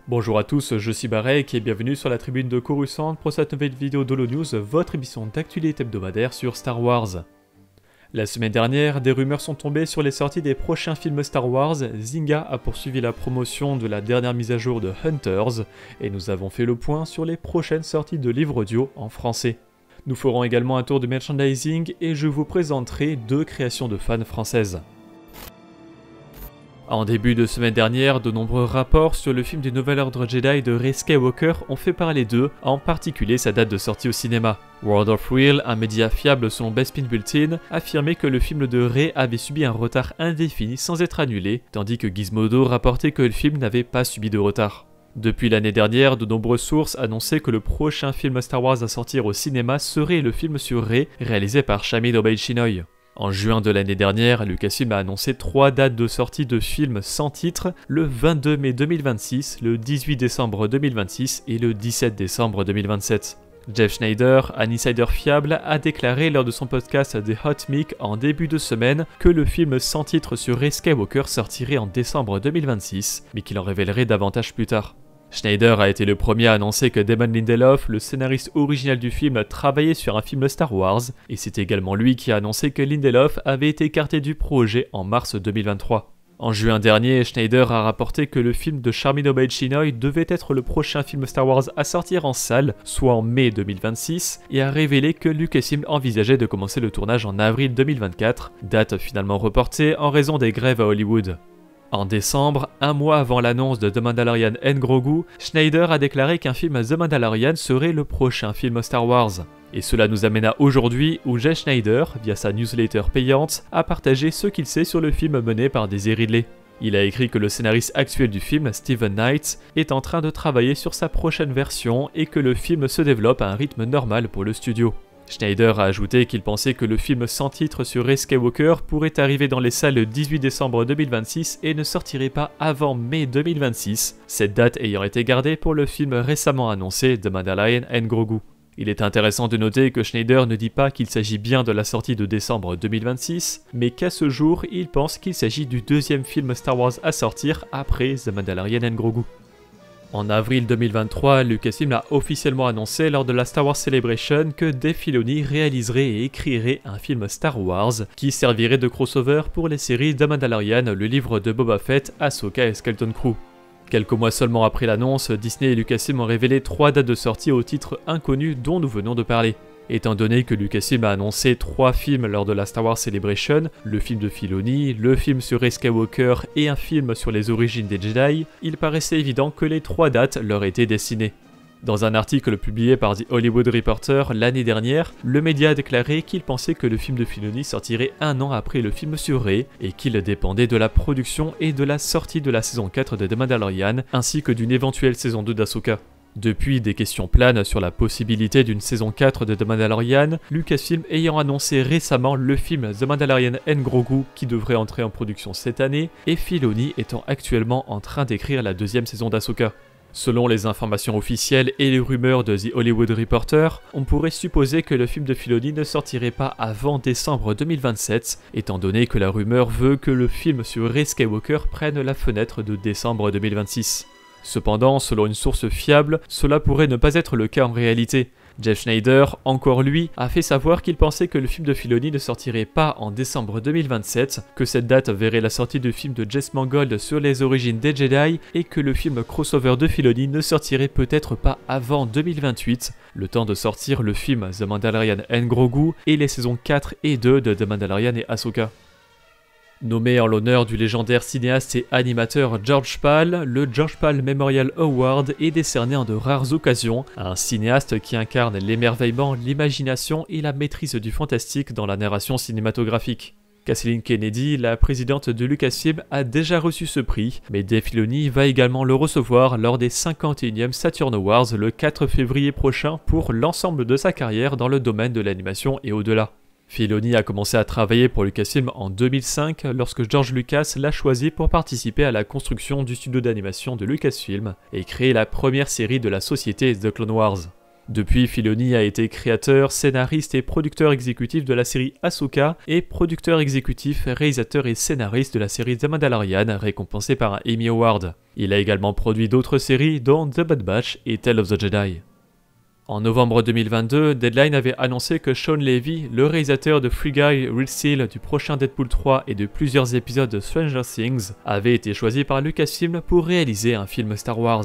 Bonjour à tous, je suis Barek et bienvenue sur la tribune de Coruscant pour cette nouvelle vidéo d'HoloNews, votre émission d'actualité hebdomadaire sur Star Wars. La semaine dernière, des rumeurs sont tombées sur les sorties des prochains films Star Wars. Zynga a poursuivi la promotion de la dernière mise à jour de Hunters et nous avons fait le point sur les prochaines sorties de livres audio en français. Nous ferons également un tour de merchandising et je vous présenterai deux créations de fans françaises. En début de semaine dernière, de nombreux rapports sur le film du Nouvel Ordre Jedi de Rey Skywalker ont fait parler d'eux, en particulier sa date de sortie au cinéma. World of Wheel, un média fiable selon Bespin Bulletin, affirmait que le film de Rey avait subi un retard indéfini sans être annulé, tandis que Gizmodo rapportait que le film n'avait pas subi de retard. Depuis l'année dernière, de nombreuses sources annonçaient que le prochain film Star Wars à sortir au cinéma serait le film sur Rey, réalisé par Shamid Obeid-Chinoy. En juin de l'année dernière, Lucasfilm a annoncé 3 dates de sortie de films sans titre, le 22 mai 2026, le 18 décembre 2026 et le 17 décembre 2027. Jeff Schneider, un insider fiable, a déclaré lors de son podcast The Hot Mic en début de semaine que le film sans titre sur Rey Skywalker sortirait en décembre 2026, mais qu'il en révélerait davantage plus tard. Schneider a été le premier à annoncer que Damon Lindelof, le scénariste original du film, travaillait sur un film Star Wars, et c'est également lui qui a annoncé que Lindelof avait été écarté du projet en mars 2023. En juin dernier, Schneider a rapporté que le film de Shamid Obeid-Chinoy devait être le prochain film Star Wars à sortir en salle, soit en mai 2026, et a révélé que Lucasfilm envisageait de commencer le tournage en avril 2024, date finalement reportée en raison des grèves à Hollywood. En décembre, un mois avant l'annonce de The Mandalorian & Grogu, Schneider a déclaré qu'un film The Mandalorian serait le prochain film Star Wars. Et cela nous amène à aujourd'hui où Jeff Schneider, via sa newsletter payante, a partagé ce qu'il sait sur le film mené par Daisy Ridley. Il a écrit que le scénariste actuel du film, Steven Knight, est en train de travailler sur sa prochaine version et que le film se développe à un rythme normal pour le studio. Schneider a ajouté qu'il pensait que le film sans titre sur Rey Skywalker pourrait arriver dans les salles le 18 décembre 2026 et ne sortirait pas avant mai 2026, cette date ayant été gardée pour le film récemment annoncé The Mandalorian & Grogu. Il est intéressant de noter que Schneider ne dit pas qu'il s'agit bien de la sortie de décembre 2026, mais qu'à ce jour, il pense qu'il s'agit du deuxième film Star Wars à sortir après The Mandalorian & Grogu. En avril 2023, Lucasfilm a officiellement annoncé lors de la Star Wars Celebration que Dave Filoni réaliserait et écrirait un film Star Wars qui servirait de crossover pour les séries The Mandalorian, le livre de Boba Fett, Ahsoka et Skeleton Crew. Quelques mois seulement après l'annonce, Disney et Lucasfilm ont révélé 3 dates de sortie au titre inconnu dont nous venons de parler. Étant donné que Lucasfilm a annoncé 3 films lors de la Star Wars Celebration, le film de Filoni, le film sur Rey Skywalker et un film sur les origines des Jedi, il paraissait évident que les 3 dates leur étaient destinées. Dans un article publié par The Hollywood Reporter l'année dernière, le média a déclaré qu'il pensait que le film de Filoni sortirait 1 an après le film sur Rey et qu'il dépendait de la production et de la sortie de la saison 4 de The Mandalorian ainsi que d'une éventuelle saison 2 d'Ahsoka. Depuis, des questions planent sur la possibilité d'une saison 4 de The Mandalorian, Lucasfilm ayant annoncé récemment le film The Mandalorian & Grogu qui devrait entrer en production cette année, et Filoni étant actuellement en train d'écrire la deuxième saison d'Ahsoka. Selon les informations officielles et les rumeurs de The Hollywood Reporter, on pourrait supposer que le film de Filoni ne sortirait pas avant décembre 2027, étant donné que la rumeur veut que le film sur Rey Skywalker prenne la fenêtre de décembre 2026. Cependant, selon une source fiable, cela pourrait ne pas être le cas en réalité. Jeff Schneider, encore lui, a fait savoir qu'il pensait que le film de Filoni ne sortirait pas en décembre 2027, que cette date verrait la sortie du film de Jess Mangold sur les origines des Jedi et que le film crossover de Filoni ne sortirait peut-être pas avant 2028, le temps de sortir le film The Mandalorian & Grogu et les saisons 4 et 2 de The Mandalorian et Ahsoka. Nommé en l'honneur du légendaire cinéaste et animateur George Pal, le George Pal Memorial Award est décerné en de rares occasions à un cinéaste qui incarne l'émerveillement, l'imagination et la maîtrise du fantastique dans la narration cinématographique. Kathleen Kennedy, la présidente de Lucasfilm, a déjà reçu ce prix, mais Dave Filoni va également le recevoir lors des 51e Saturn Awards le 4 février prochain pour l'ensemble de sa carrière dans le domaine de l'animation et au-delà. Filoni a commencé à travailler pour Lucasfilm en 2005 lorsque George Lucas l'a choisi pour participer à la construction du studio d'animation de Lucasfilm et créer la première série de la société The Clone Wars. Depuis, Filoni a été créateur, scénariste et producteur exécutif de la série Ahsoka et producteur exécutif, réalisateur et scénariste de la série The Mandalorian, récompensé par un Emmy Award. Il a également produit d'autres séries dont The Bad Batch et Tale of the Jedi. En novembre 2022, Deadline avait annoncé que Shawn Levy, le réalisateur de Free Guy, Real Steel, du prochain Deadpool 3 et de plusieurs épisodes de Stranger Things, avait été choisi par Lucasfilm pour réaliser un film Star Wars.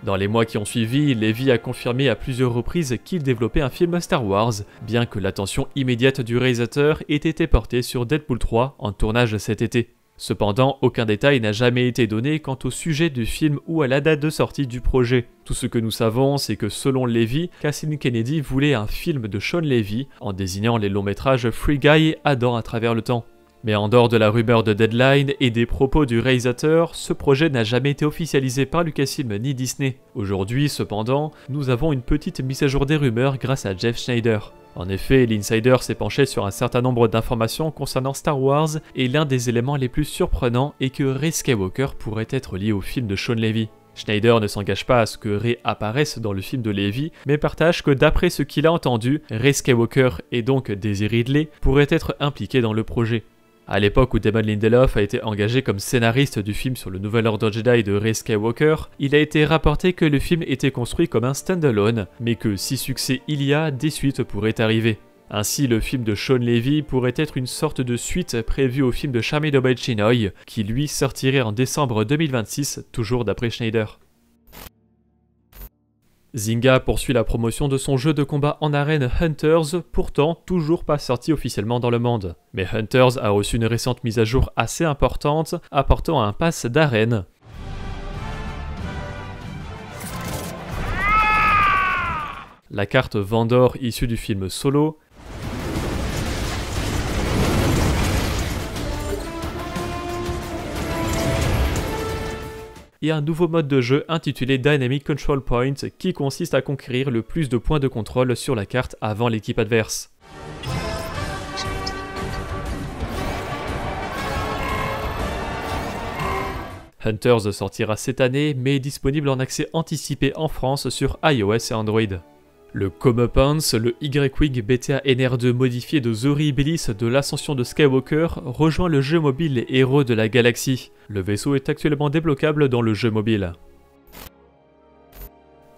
Dans les mois qui ont suivi, Levy a confirmé à plusieurs reprises qu'il développait un film Star Wars, bien que l'attention immédiate du réalisateur ait été portée sur Deadpool 3 en tournage cet été. Cependant, aucun détail n'a jamais été donné quant au sujet du film ou à la date de sortie du projet. Tout ce que nous savons, c'est que selon Levy, Kathleen Kennedy voulait un film de Shawn Levy, en désignant les longs métrages Free Guy et Adam à travers le temps. Mais en dehors de la rumeur de Deadline et des propos du réalisateur, ce projet n'a jamais été officialisé par Lucasfilm ni Disney. Aujourd'hui, cependant, nous avons une petite mise à jour des rumeurs grâce à Jeff Schneider. En effet, l'Insider s'est penché sur un certain nombre d'informations concernant Star Wars et l'un des éléments les plus surprenants est que Rey Skywalker pourrait être lié au film de Shawn Levy. Schneider ne s'engage pas à ce que Rey apparaisse dans le film de Levy, mais partage que d'après ce qu'il a entendu, Rey Skywalker et donc Daisy Ridley pourraient être impliqués dans le projet. À l'époque où Damon Lindelof a été engagé comme scénariste du film sur le nouvel ordre Jedi de Rey Skywalker, il a été rapporté que le film était construit comme un stand-alone, mais que si succès il y a, des suites pourraient arriver. Ainsi, le film de Shawn Levy pourrait être une sorte de suite prévue au film de Charmed Obey Chinoy, qui lui sortirait en décembre 2026, toujours d'après Schneider. Zynga poursuit la promotion de son jeu de combat en arène Hunters, pourtant toujours pas sorti officiellement dans le monde. Mais Hunters a reçu une récente mise à jour assez importante, apportant un pass d'arène. La carte Vendor issue du film Solo, et un nouveau mode de jeu intitulé Dynamic Control Point qui consiste à conquérir le plus de points de contrôle sur la carte avant l'équipe adverse. Hunters sortira cette année mais est disponible en accès anticipé en France sur iOS et Android. Le Comeuppance, le Y-Wing BTA NR2 modifié de Zori Iblis de l'Ascension de Skywalker, rejoint le jeu mobile Les Héros de la Galaxie. Le vaisseau est actuellement débloquable dans le jeu mobile.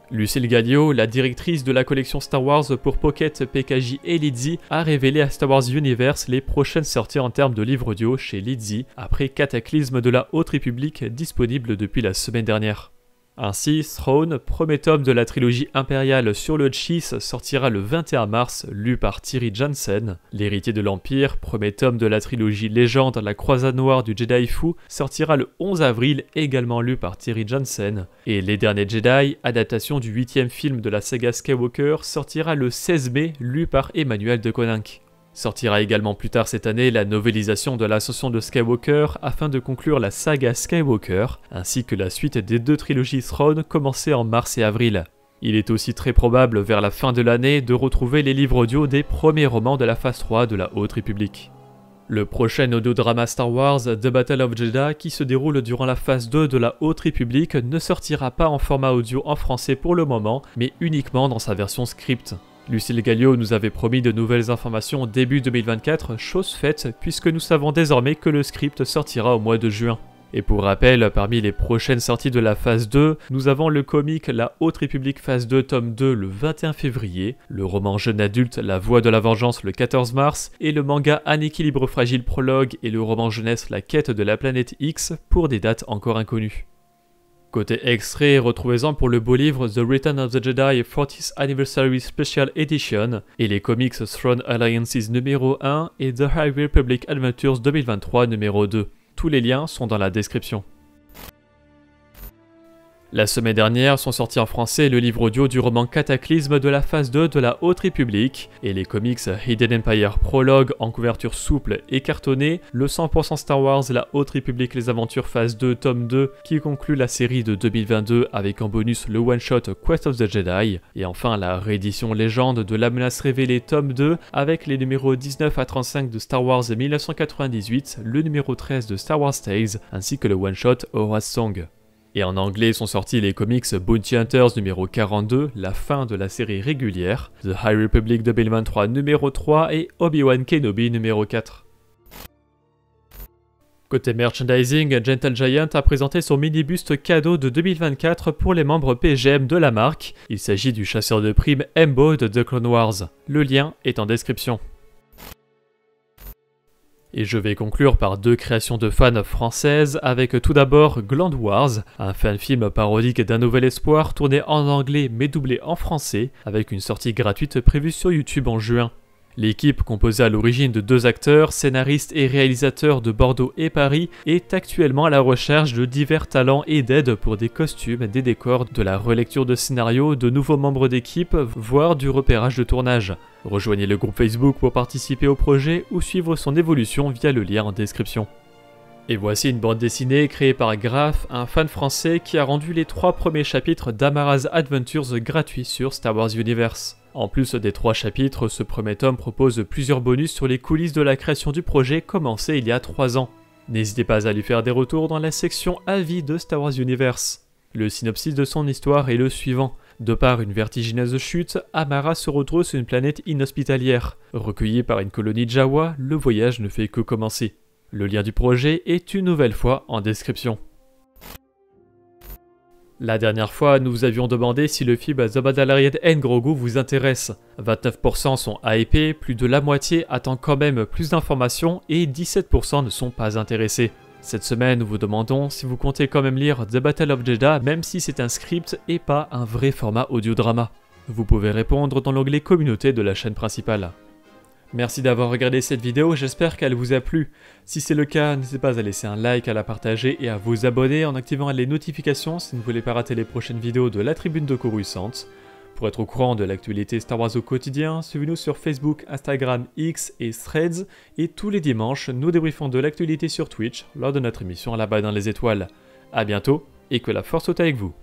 Lucille Gallio, la directrice de la collection Star Wars pour Pocket, PKJ et Lizzie, a révélé à Star Wars Universe les prochaines sorties en termes de livres audio chez Lizzie, après Cataclysme de la Haute République disponible depuis la semaine dernière. Ainsi, Throne, premier tome de la trilogie impériale sur le Chiss, sortira le 21 mars, lu par Thierry Jansen. L'héritier de l'Empire, premier tome de la trilogie Légende, la croisade noire du Jedi Fou, sortira le 11 avril, également lu par Thierry Jansen. Et Les Derniers Jedi, adaptation du 8e film de la saga Skywalker, sortira le 16 mai, lu par Emmanuel de Coninck. Sortira également plus tard cette année la novélisation de l'Ascension de Skywalker afin de conclure la saga Skywalker, ainsi que la suite des deux trilogies Throne commencées en mars et avril. Il est aussi très probable vers la fin de l'année de retrouver les livres audio des premiers romans de la phase 3 de la Haute République. Le prochain audiodrama Star Wars, The Battle of Jedha, qui se déroule durant la phase 2 de la Haute République, ne sortira pas en format audio en français pour le moment, mais uniquement dans sa version script. Lucille Gallio nous avait promis de nouvelles informations début 2024, chose faite puisque nous savons désormais que le script sortira au mois de juin. Et pour rappel, parmi les prochaines sorties de la phase 2, nous avons le comic La Haute République phase 2 tome 2 le 21 février, le roman jeune adulte La Voix de la Vengeance le 14 mars, et le manga Un équilibre fragile prologue et le roman jeunesse La Quête de la planète X pour des dates encore inconnues. Côté extrait, retrouvez-en pour le beau livre The Return of the Jedi 40th Anniversary Special Edition et les comics Throne Alliances numéro 1 et The High Republic Adventures 2023 numéro 2. Tous les liens sont dans la description. La semaine dernière sont sortis en français le livre audio du roman Cataclysme de la phase 2 de la Haute République et les comics Hidden Empire Prologue en couverture souple et cartonnée, le 100% Star Wars La Haute République les aventures phase 2 tome 2 qui conclut la série de 2022 avec en bonus le one-shot Quest of the Jedi et enfin la réédition légende de La Menace Révélée tome 2 avec les numéros 19 à 35 de Star Wars 1998, le numéro 13 de Star Wars Tales ainsi que le one-shot Horace Song. Et en anglais sont sortis les comics Bounty Hunters numéro 42, la fin de la série régulière, The High Republic 2023 numéro 3 et Obi-Wan Kenobi numéro 4. Côté merchandising, Gentle Giant a présenté son mini-buste cadeau de 2024 pour les membres PGM de la marque. Il s'agit du chasseur de primes Embo de The Clone Wars. Le lien est en description. Et je vais conclure par deux créations de fans françaises, avec tout d'abord Gland Wars, un fan-film parodique d'un nouvel espoir tourné en anglais mais doublé en français, avec une sortie gratuite prévue sur YouTube en juin. L'équipe, composée à l'origine de 2 acteurs, scénaristes et réalisateurs de Bordeaux et Paris, est actuellement à la recherche de divers talents et d'aide pour des costumes, des décors, de la relecture de scénarios, de nouveaux membres d'équipe, voire du repérage de tournage. Rejoignez le groupe Facebook pour participer au projet ou suivre son évolution via le lien en description. Et voici une bande dessinée créée par Graph, un fan français qui a rendu les 3 premiers chapitres d'Amara's Adventures gratuits sur Star Wars Universe. En plus des 3 chapitres, ce premier tome propose plusieurs bonus sur les coulisses de la création du projet commencé il y a 3 ans. N'hésitez pas à lui faire des retours dans la section avis de Star Wars Universe. Le synopsis de son histoire est le suivant. De par une vertigineuse chute, Amara se retrouve sur une planète inhospitalière. Recueillie par une colonie Jawa, le voyage ne fait que commencer. Le lien du projet est une nouvelle fois en description. La dernière fois, nous vous avions demandé si le film The Mandalorian & Grogu vous intéresse. 29% sont hypés, plus de la moitié attend quand même plus d'informations et 17% ne sont pas intéressés. Cette semaine, nous vous demandons si vous comptez quand même lire The Battle of Jedha, même si c'est un script et pas un vrai format audio-drama. Vous pouvez répondre dans l'onglet communauté de la chaîne principale. Merci d'avoir regardé cette vidéo, j'espère qu'elle vous a plu. Si c'est le cas, n'hésitez pas à laisser un like, à la partager et à vous abonner en activant les notifications si vous ne voulez pas rater les prochaines vidéos de la Tribune de Coruscant. Pour être au courant de l'actualité Star Wars au quotidien, suivez-nous sur Facebook, Instagram, X et Threads. Et tous les dimanches, nous débriefons de l'actualité sur Twitch lors de notre émission Là-bas dans les étoiles. A bientôt et que la force soit avec vous.